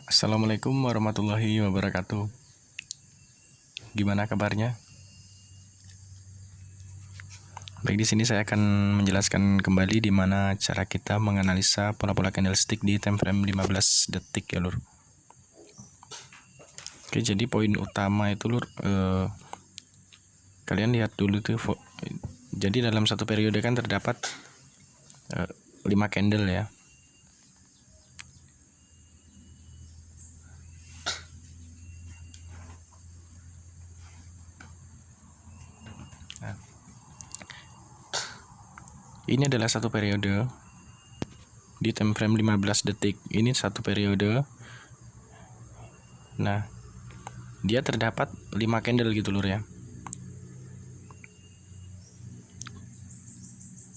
Assalamualaikum warahmatullahi wabarakatuh. Gimana kabarnya? Baik, di sini saya akan menjelaskan kembali di mana cara kita menganalisa pola-pola candlestick di time frame 15 detik ya, Lur. Oke, jadi poin utama itu, Lur, kalian lihat dulu tuh. Jadi dalam satu periode kan terdapat 5 candle ya. Ini adalah satu periode di time frame 15 detik. Ini satu periode. Nah, dia terdapat 5 candle gitu, Lur ya.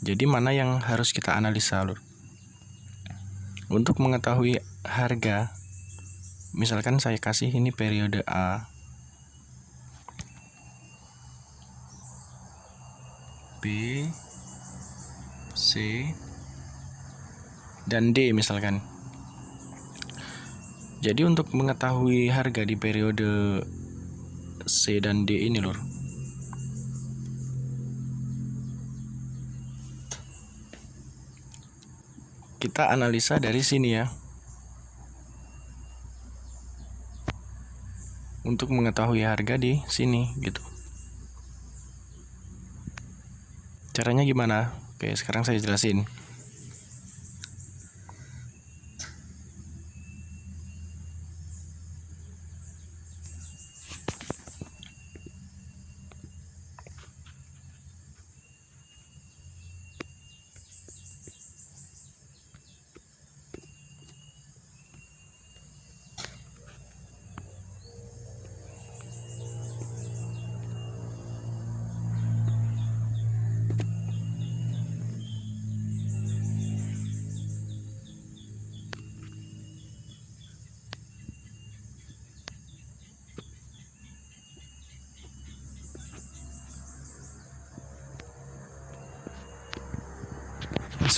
Jadi mana yang harus kita analisa, Lur? Untuk mengetahui harga, misalkan saya kasih ini periode A, B, C, dan D misalkan. Jadi untuk mengetahui harga di periode C dan D ini, Lur, kita analisa dari sini ya. Untuk mengetahui harga di sini gitu. Caranya gimana? Oke, sekarang saya jelasin.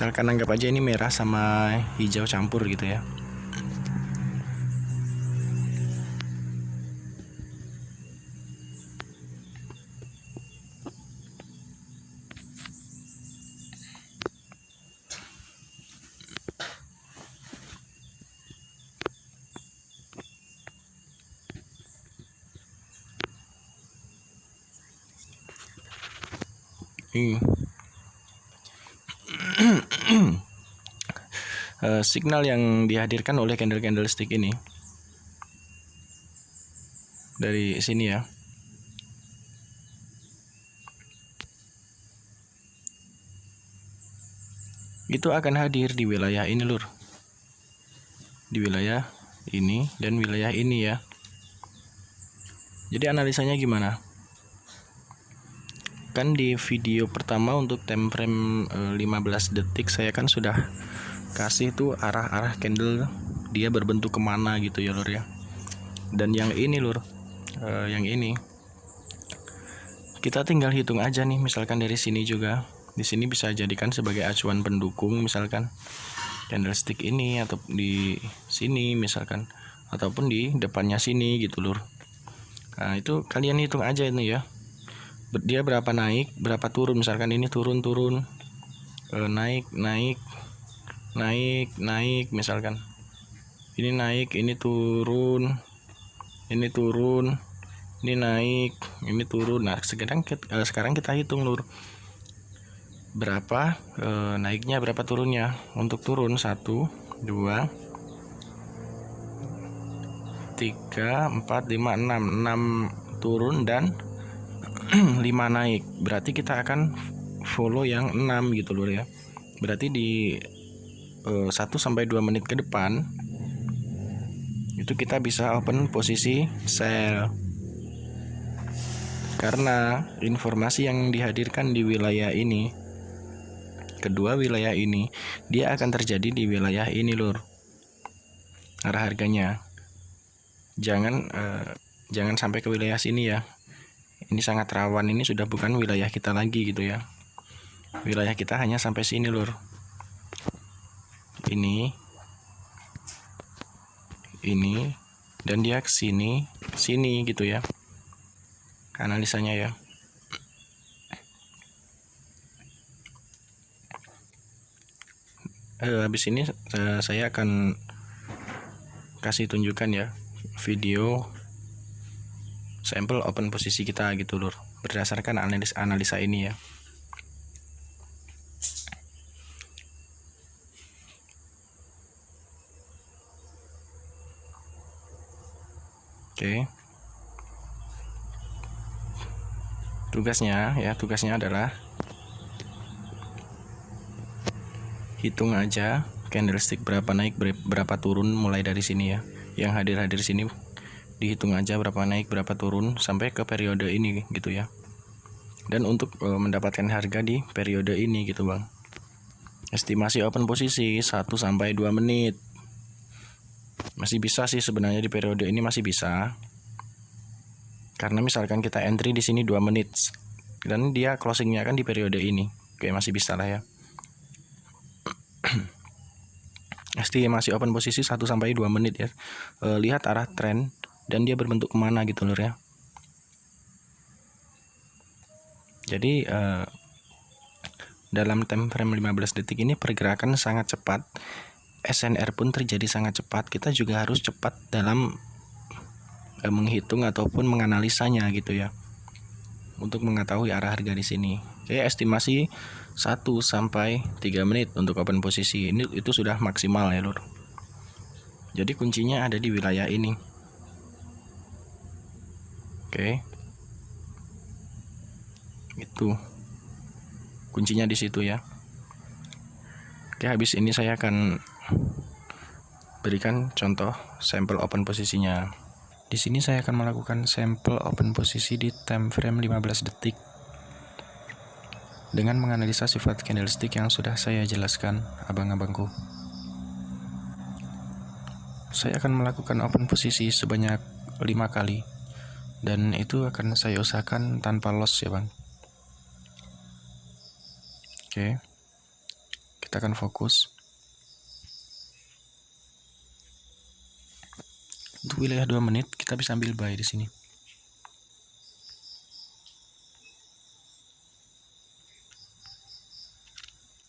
Misalkan anggap aja ini merah sama hijau campur gitu ya. Signal yang dihadirkan oleh candlestick ini dari sini ya. Itu akan hadir di wilayah ini, Lur. Di wilayah ini dan wilayah ini ya. Jadi analisanya gimana? Kan di video pertama untuk time frame 15 detik saya kan sudah kasih tuh arah-arah candle dia berbentuk kemana gitu ya, Lur ya. Dan yang ini, Lur, yang ini kita tinggal hitung aja nih. Misalkan dari sini juga, di sini bisa jadikan sebagai acuan pendukung, misalkan candlestick ini, atau di sini misalkan, ataupun di depannya sini gitu, Lur. Nah, itu kalian hitung aja ini ya. Dia berapa naik, berapa turun. Misalkan ini turun, naik, misalkan. Ini naik, ini turun, ini naik, ini turun. Nah, sekarang kita hitung, Lur. Berapa naiknya, berapa turunnya. Untuk turun 1, 2, 3, 4, 5, 6 turun dan 5 naik. Berarti kita akan follow yang 6 gitu, Lur ya. Berarti di 1-2 menit ke depan itu kita bisa open posisi sell. Karena informasi yang dihadirkan di wilayah ini, kedua wilayah ini, dia akan terjadi di wilayah ini, Lur. Arah harganya. Jangan sampai ke wilayah sini ya. Ini sangat rawan, ini sudah bukan wilayah kita lagi gitu ya. Wilayah kita hanya sampai sini, Lur. ini dan dia ke sini gitu ya analisanya ya. Habis ini saya akan kasih tunjukkan ya video sampel open posisi kita gitu lur, berdasarkan analisa ini ya. Oke. Tugasnya adalah hitung aja candlestick berapa naik berapa turun mulai dari sini ya. Yang hadir sini dihitung aja berapa naik berapa turun sampai ke periode ini gitu ya. Dan untuk mendapatkan harga di periode ini gitu Bang. Estimasi open posisi 1 sampai 2 menit. Masih bisa sih sebenarnya di periode ini masih bisa. Karena misalkan kita entry di sini 2 menit dan dia closingnya kan di periode ini. Oke, masih bisa lah ya. Estimasi open posisi 1 sampai 2 menit ya. Lihat arah tren dan dia berbentuk kemana gitu lur ya. Jadi dalam time frame 15 detik ini pergerakan sangat cepat. SNR pun terjadi sangat cepat. Kita juga harus cepat dalam menghitung ataupun menganalisanya gitu ya. Untuk mengetahui arah harga di sini. Oke, estimasi 1 sampai 3 menit untuk open posisi. Itu sudah maksimal ya, Lur. Jadi kuncinya ada di wilayah ini. Oke. Itu. Kuncinya di situ ya. Oke, habis ini saya akan berikan contoh sampel open posisinya. Di sini saya akan melakukan sampel open posisi di time frame 15 detik dengan menganalisa sifat candlestick yang sudah saya jelaskan, abang-abangku. Saya akan melakukan open posisi sebanyak 5 kali dan itu akan saya usahakan tanpa loss ya Bang. Oke. Kita akan fokus. Untuk wilayah 2 menit kita bisa ambil buy di sini.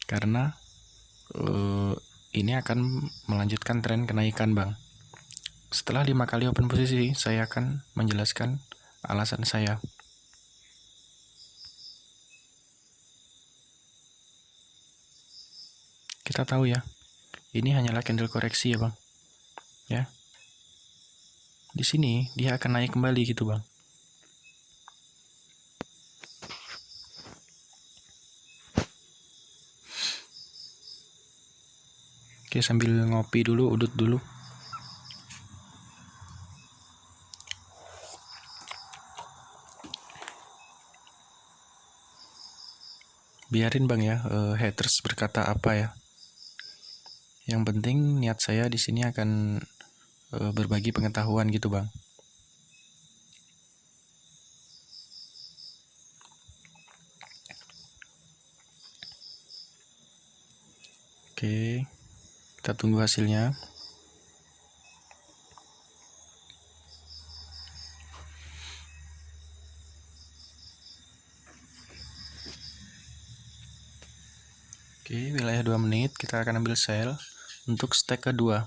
Karena ini akan melanjutkan tren kenaikan Bang. Setelah 5 kali open posisi, saya akan menjelaskan alasan saya. Kita tahu ya, ini hanyalah candle koreksi ya Bang. Ya. Di sini dia akan naik kembali gitu Bang. Oke, sambil ngopi dulu, udut dulu. Biarin Bang ya, haters berkata apa ya. Yang penting niat saya di sini akan berbagi pengetahuan gitu Bang. Oke, kita tunggu hasilnya. Oke, wilayah 2 menit kita akan ambil sell untuk stack kedua.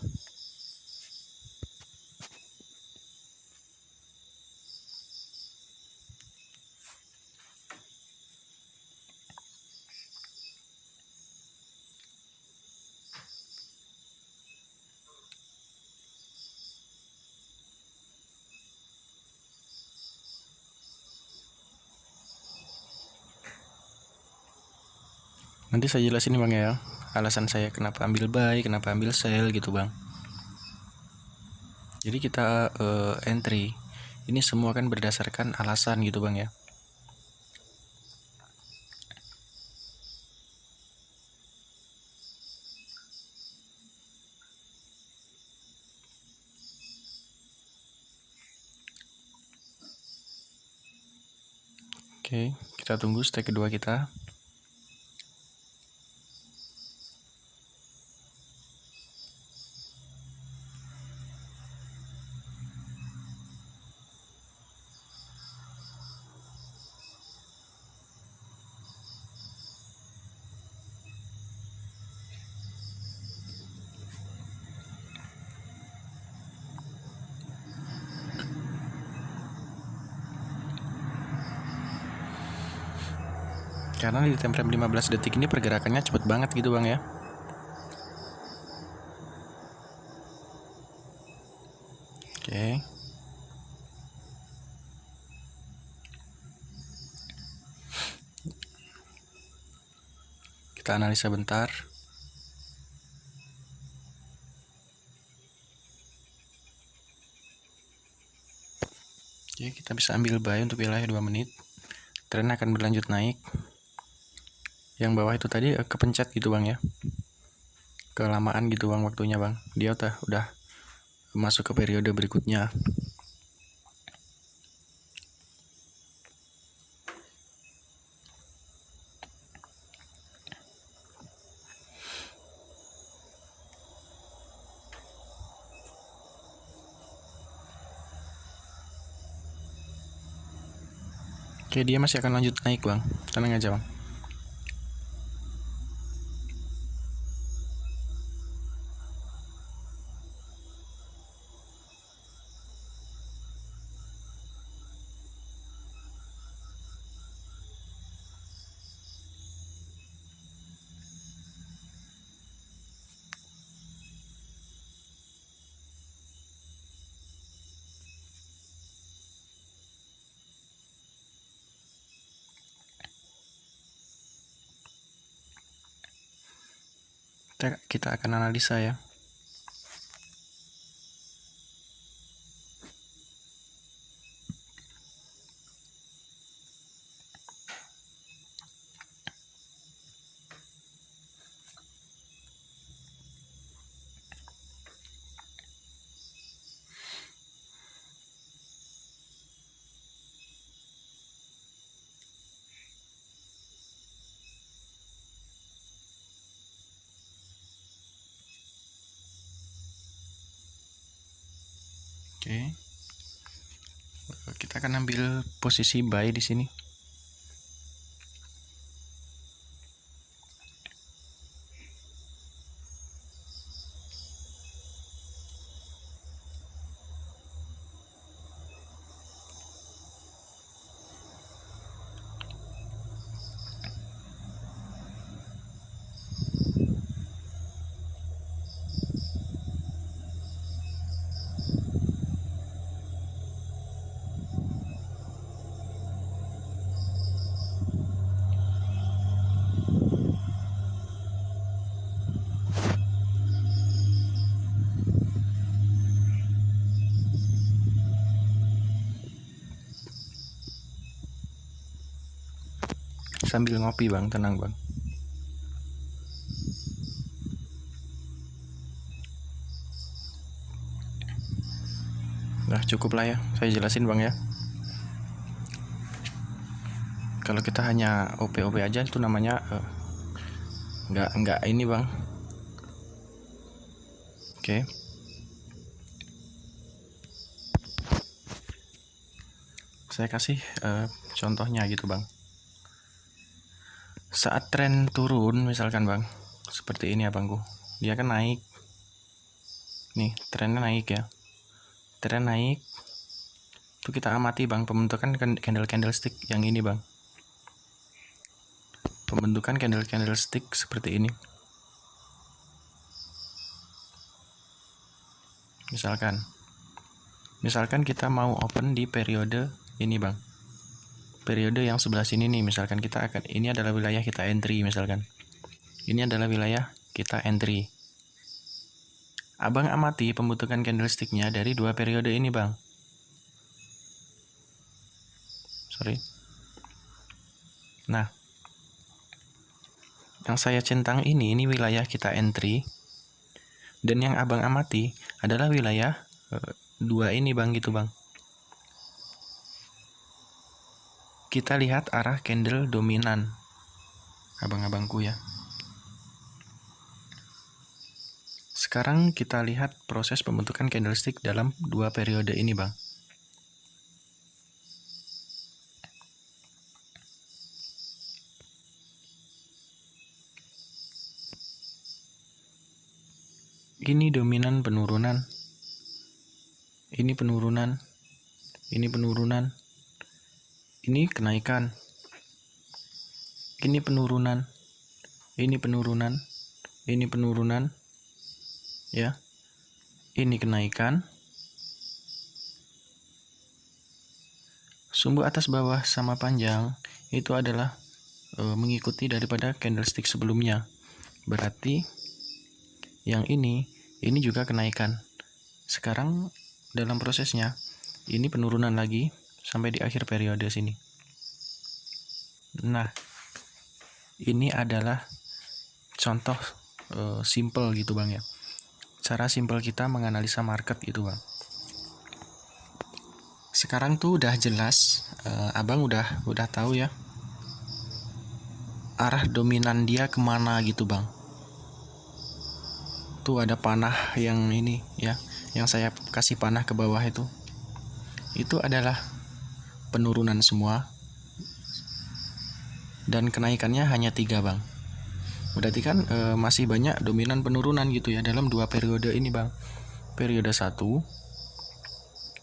Nanti saya jelasin Bang ya, alasan saya kenapa ambil buy, kenapa ambil sell gitu Bang. Jadi kita entry, ini semua kan berdasarkan alasan gitu Bang ya. Oke, kita tunggu stack kedua kita. Karena di time frame 15 detik ini pergerakannya cepet banget gitu bang ya. Oke. Kita analisa bentar. Oke, kita bisa ambil buy untuk wilayah 2 menit. Tren akan berlanjut naik. Yang bawah itu tadi kepencet gitu bang ya. Kelamaan gitu bang waktunya bang. Dia udah masuk ke periode berikutnya. Oke, dia masih akan lanjut naik bang. Tenang aja bang. Kita akan analisa ya. Oke. Kita akan ambil posisi buy di sini. Sambil ngopi bang, tenang bang. Nah cukup lah ya, saya jelasin bang ya. Kalau kita hanya OP-OP aja itu namanya nggak ini bang. Oke. Saya kasih contohnya gitu bang. Saat tren turun misalkan bang, seperti ini ya bangku, dia kan naik. Nih trennya naik ya. Tren naik. Itu kita amati bang pembentukan candlestick yang ini bang. Pembentukan candlestick seperti ini. Misalkan kita mau open di periode ini bang. Periode yang sebelah sini nih, misalkan ini adalah wilayah kita entry misalkan. Ini adalah wilayah kita entry. Abang amati pembentukan candlesticknya dari 2 periode ini bang. Nah, yang saya centang ini wilayah kita entry. Dan yang abang amati adalah wilayah 2 ini bang gitu bang. Kita lihat arah candle dominan, abang-abangku ya. Sekarang kita lihat proses pembentukan candlestick dalam 2 periode ini bang. Ini dominan penurunan, ini penurunan, ini penurunan, ini kenaikan, ini penurunan, ini penurunan, ini penurunan, ya, ini kenaikan. Sumbu atas bawah sama panjang itu adalah mengikuti daripada candlestick sebelumnya. Berarti yang ini juga kenaikan. Sekarang dalam prosesnya ini penurunan lagi sampai di akhir periode sini. Nah, ini adalah contoh simple gitu Bang ya. Cara simple kita menganalisa market gitu Bang. Sekarang tuh udah jelas, Abang udah tahu ya arah dominan dia kemana gitu Bang. Tuh ada panah yang ini ya, yang saya kasih panah ke bawah itu adalah penurunan semua, dan kenaikannya hanya 3 Bang. Berarti kan masih banyak dominan penurunan gitu ya dalam 2 periode ini Bang. Periode 1,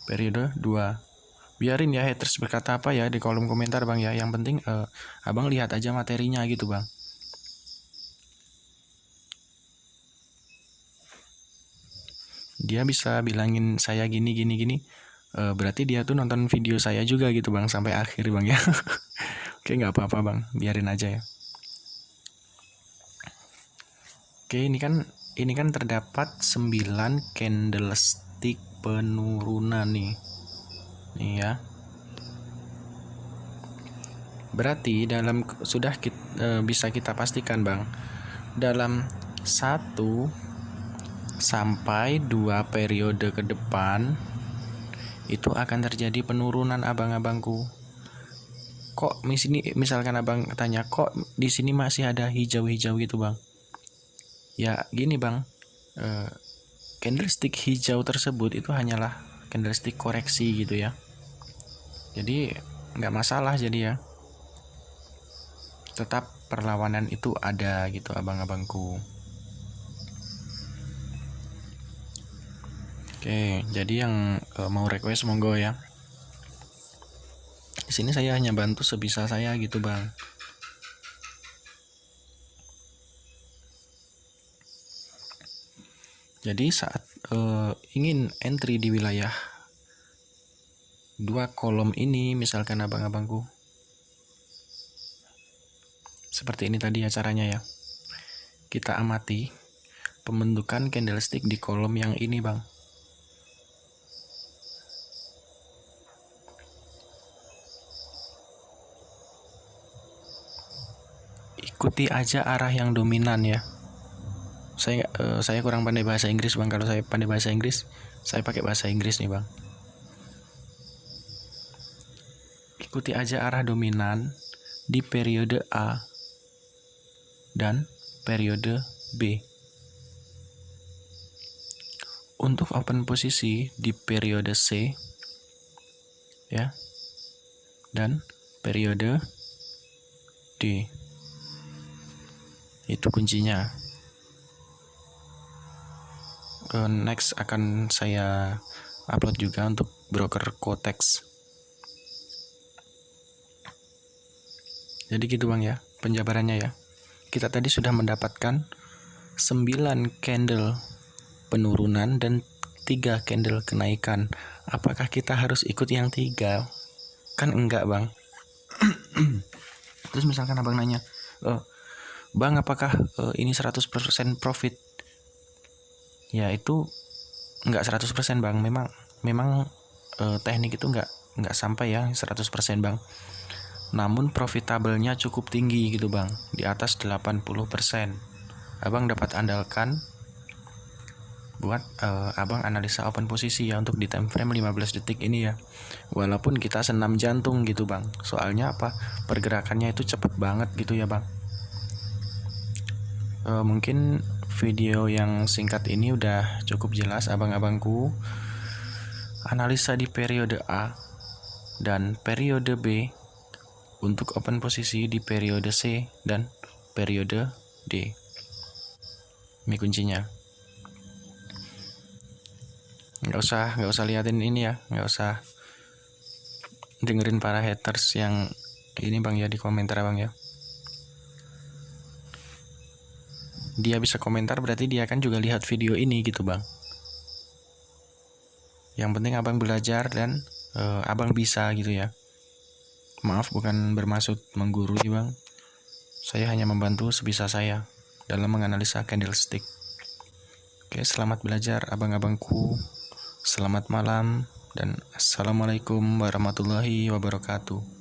periode 2. Biarin ya haters berkata apa ya di kolom komentar Bang ya. Yang penting Abang lihat aja materinya gitu Bang. Dia bisa bilangin saya gini. Berarti dia tuh nonton video saya juga gitu Bang sampai akhir Bang ya. Oke, nggak apa-apa Bang, biarin aja ya. Oke, ini kan terdapat 9 candlestick penurunan nih ya. Berarti bisa kita pastikan Bang, dalam 1 sampai 2 periode ke depan itu akan terjadi penurunan abang-abangku. Kok misalkan Abang tanya, kok di sini masih ada hijau-hijau gitu Bang? Ya gini Bang, candlestick hijau tersebut itu hanyalah candlestick koreksi gitu ya. Jadi nggak masalah jadi ya. Tetap perlawanan itu ada gitu abang-abangku. Oke, jadi yang mau request monggo ya. Di sini saya hanya bantu sebisa saya gitu Bang. Jadi saat ingin entry di wilayah 2 kolom ini, misalkan abang-abangku, seperti ini tadi ya caranya ya. Kita amati pembentukan candlestick di kolom yang ini Bang. Ikuti aja arah yang dominan ya. Saya kurang pandai bahasa Inggris Bang. Kalau saya pandai bahasa Inggris, saya pakai bahasa Inggris nih Bang. Ikuti aja arah dominan di periode A dan periode B. Untuk open posisi di periode C ya, dan periode D. Itu kuncinya. Next akan saya upload juga untuk broker Quotex. Jadi gitu Bang ya penjabarannya ya. Kita tadi sudah mendapatkan 9 candle penurunan dan 3 candle kenaikan. Apakah kita harus ikut yang 3? Kan enggak Bang. Terus misalkan Abang nanya, Bang apakah ini 100% profit? Ya itu enggak 100% Bang. Memang teknik itu enggak sampai ya 100% Bang. Namun profitablenya cukup tinggi gitu Bang, di atas 80%. Abang dapat andalkan buat Abang analisa open posisi ya untuk di time frame 15 detik ini ya. Walaupun kita senam jantung gitu Bang. Soalnya apa? Pergerakannya itu cepet banget gitu ya Bang. Mungkin video yang singkat ini udah cukup jelas abang-abangku. Analisa di periode A dan periode B untuk open posisi di periode C dan periode D. Ini kuncinya. Nggak usah liatin ini ya, nggak usah dengerin para haters yang ini Bang ya di komentar Bang ya. dia bisa komentar, berarti dia kan juga lihat video ini gitu bang. Yang penting abang belajar dan abang bisa gitu ya. Maaf, bukan bermaksud menggurui bang, saya hanya membantu sebisa saya dalam menganalisa candlestick. Oke, selamat belajar abang-abangku. Selamat malam dan assalamualaikum warahmatullahi wabarakatuh.